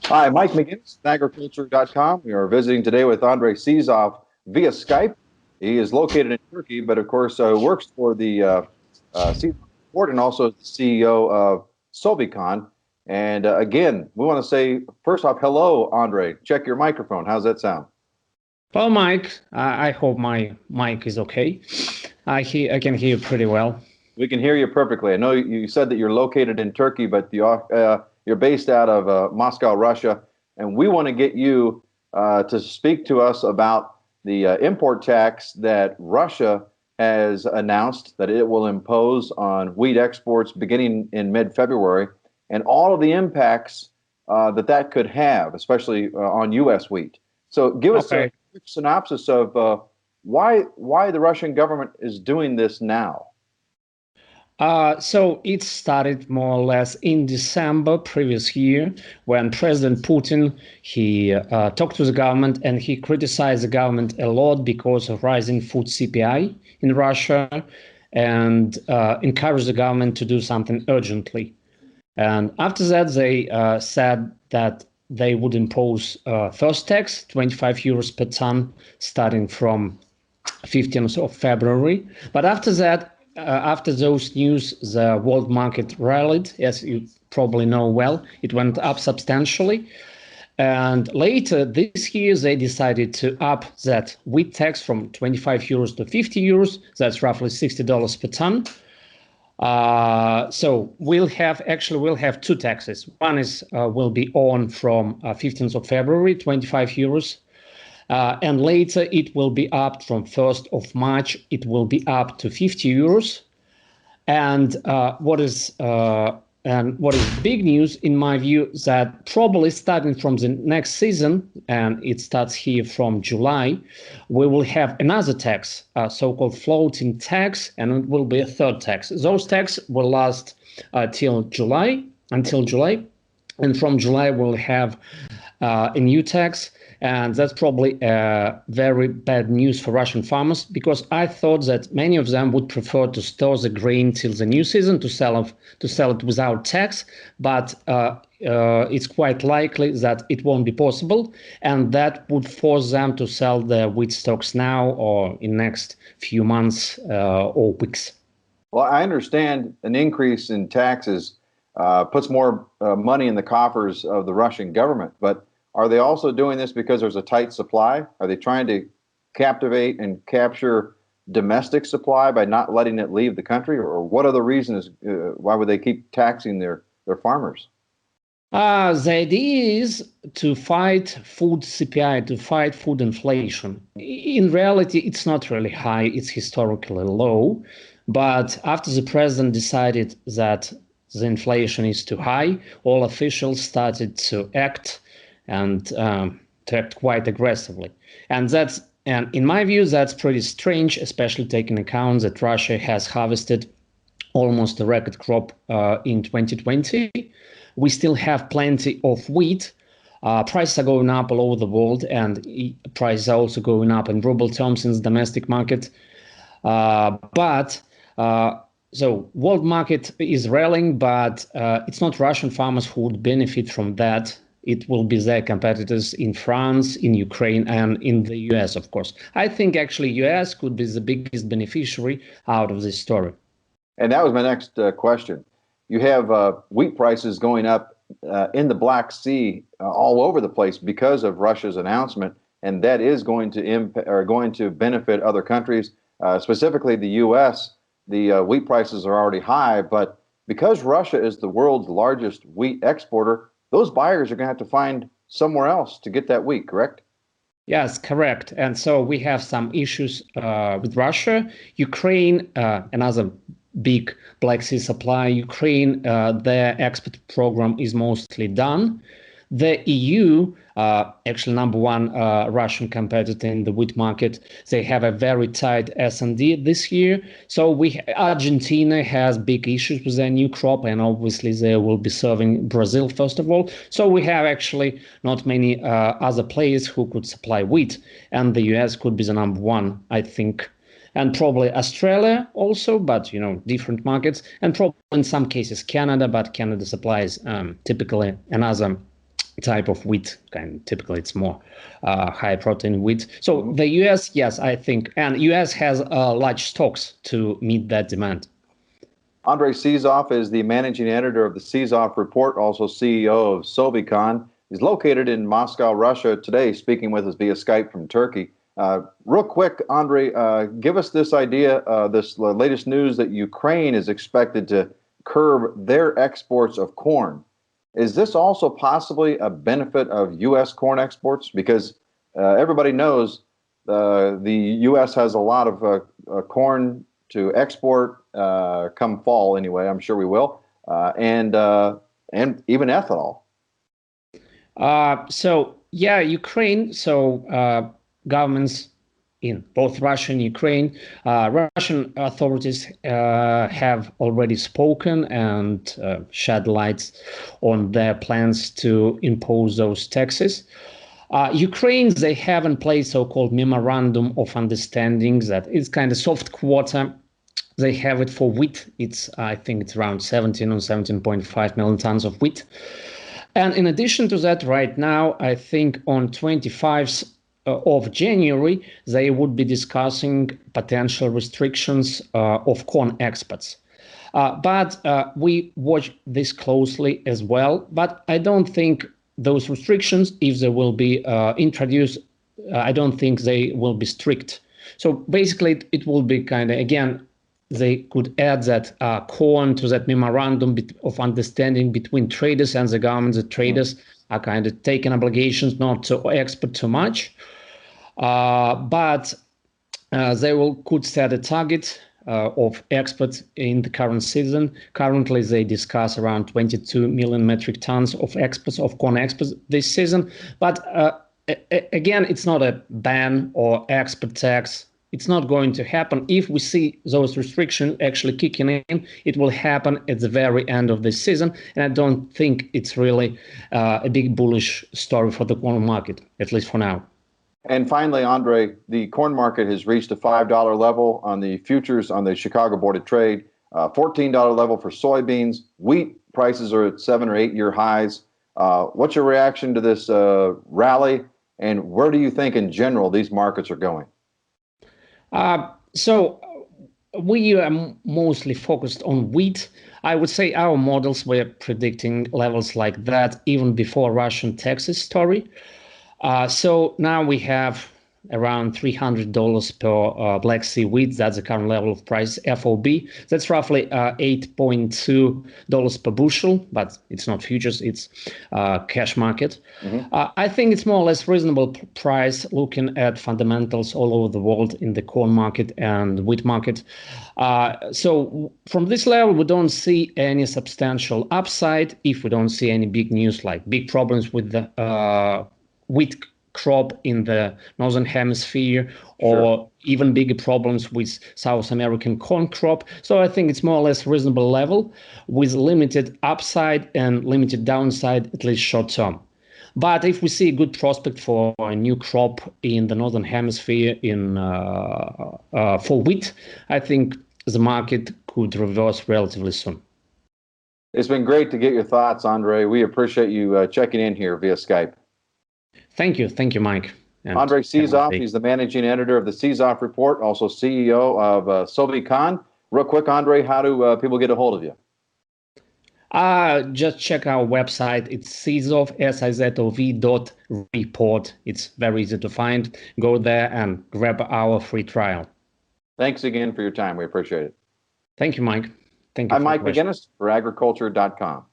Hi, Mike McGinnis, agriculture.com. We are visiting today with Andrei Sizov via Skype. He is located in Turkey, but of course works for the Sizov Report and also is the CEO of Solvicon. And again, we want to say first off, hello, Andre. Check your microphone. How's that sound? Well, Mike, I hope my mic is okay. I can hear you pretty well. We can hear you perfectly. I know you said that you're located in Turkey, but you're based out of Moscow, Russia, and we want to get you to speak to us about the import tax that Russia has announced that it will impose on wheat exports beginning in mid-February, and all of the impacts that could have, especially on U.S. wheat. So, give us a Okay. quick synopsis of why the Russian government is doing this now. So it started more or less in December previous year when President Putin he talked to the government and he criticized the government a lot because of rising food CPI in Russia and encouraged the government to do something urgently. And after that, they said that they would impose first tax, 25 euros per ton, starting from 15th of February. But after that, after those news, the world market rallied, as you probably know well. It went up substantially. And later this year, they decided to up that wheat tax from 25 euros to 50 euros. That's roughly $60 per ton. So we'll have two taxes. One is will be on from 15th of February, 25 euros. And later it will be up from 1st of March. It will be up to 50 euros. And what is big news in my view that probably starting from the next season, and it starts here from July, we will have another tax, so-called floating tax, and it will be a third tax. Those tax will last until July, and from July we'll have a new tax. And that's probably very bad news for Russian farmers because I thought that many of them would prefer to store the grain till the new season to sell it without tax. But it's quite likely that it won't be possible, and that would force them to sell their wheat stocks now or in next few months or weeks. Well, I understand an increase in taxes puts more money in the coffers of the Russian government, but are they also doing this because there's a tight supply? Are they trying to captivate and capture domestic supply by not letting it leave the country? Or what other reasons? Why would they keep taxing their farmers? The idea is to fight food CPI, to fight food inflation. In reality, it's not really high, it's historically low. But after the president decided that the inflation is too high, all officials started to act and to act quite aggressively. And in my view, that's pretty strange, especially taking account that Russia has harvested almost a record crop in 2020. We still have plenty of wheat. Prices are going up all over the world, and prices are also going up in ruble terms in the domestic market. But so world market is rallying, but it's not Russian farmers who would benefit from that. It will be their competitors in France, in Ukraine, and in the US, of course. I think actually US could be the biggest beneficiary out of this story. And that was my next question. You have wheat prices going up in the Black Sea all over the place because of Russia's announcement, and that is going to benefit other countries, specifically the U.S. The wheat prices are already high, but because Russia is the world's largest wheat exporter, those buyers are going to have to find somewhere else to get that wheat, correct? Yes, correct. And so we have some issues with Russia. Ukraine, another big Black Sea supply. Ukraine, their export program is mostly done. The EU, actually number one Russian competitor in the wheat market, they have a very tight S&D this year. So Argentina has big issues with their new crop, and obviously they will be serving Brazil first of all. So we have actually not many other players who could supply wheat, and the US could be the number one, I think. And probably Australia also, but different markets, and probably in some cases Canada, but Canada supplies typically another type of wheat. Kind typically, it's more high protein wheat. So the U.S., yes, I think, and U.S. has large stocks to meet that demand. Andrei Sizov is the managing editor of the Sizov Report, also CEO of Sovicon. He's located in Moscow, Russia today, speaking with us via Skype from Turkey. Real quick, Andrei, give us this idea, this latest news that Ukraine is expected to curb their exports of corn. Is this also possibly a benefit of U.S. corn exports? Because everybody knows the U.S. has a lot of corn to export come fall anyway. I'm sure we will, and even ethanol. So yeah, Ukraine. So governments in both Russia and Ukraine, Russian authorities have already spoken and shed lights on their plans to impose those taxes. Ukraine, they have in place so-called memorandum of understandings that is kind of soft quota. They have it for wheat. I think it's around 17 or 17.5 million tons of wheat. And in addition to that, right now, I think on 25th of January, they would be discussing potential restrictions of corn exports. But we watch this closely as well. But I don't think those restrictions, if they will be introduced, I don't think they will be strict. So basically, it will be kind of, again, they could add that corn to that memorandum of understanding between traders and the government. The traders are kind of taking obligations not to export too much, but they could set a target of exports in the current season. Currently, they discuss around 22 million metric tons of exports, of corn exports this season. But again, it's not a ban or export tax. It's not going to happen. If we see those restrictions actually kicking in, it will happen at the very end of the season. And I don't think it's really a big bullish story for the corn market, at least for now. And finally, Andrei, the corn market has reached a $5 level on the futures on the Chicago Board of Trade, $14 level for soybeans. Wheat prices are at 7 or 8 year highs. What's your reaction to this rally? And where do you think in general these markets are going? So we are mostly focused on wheat. I would say our models were predicting levels like that even before Russian taxes story. So now we have around $300 per Black Sea wheat. That's the current level of price, FOB. That's roughly $8.2 per bushel, but it's not futures, it's cash market. I think it's more or less reasonable price looking at fundamentals all over the world in the corn market and wheat market. So from this level, we don't see any substantial upside if we don't see any big news like big problems with the wheat crop in the northern hemisphere, or even bigger problems with South American corn crop. So I think it's more or less reasonable level with limited upside and limited downside, at least short term. But if we see a good prospect for a new crop in the northern hemisphere for wheat, I think the market could reverse relatively soon. It's been great to get your thoughts, Andrei. We appreciate you checking in here via Skype. Thank you, Mike. And Andrei Sizov, he's the managing editor of the Sizov Report, also CEO of Sovicon. Real quick, Andrei, how do people get a hold of you? Just check our website. It's Sizov, SIZOV.report. It's very easy to find. Go there and grab our free trial. Thanks again for your time. We appreciate it. Thank you, Mike. Thank you. I'm Mike McGinnis for agriculture.com.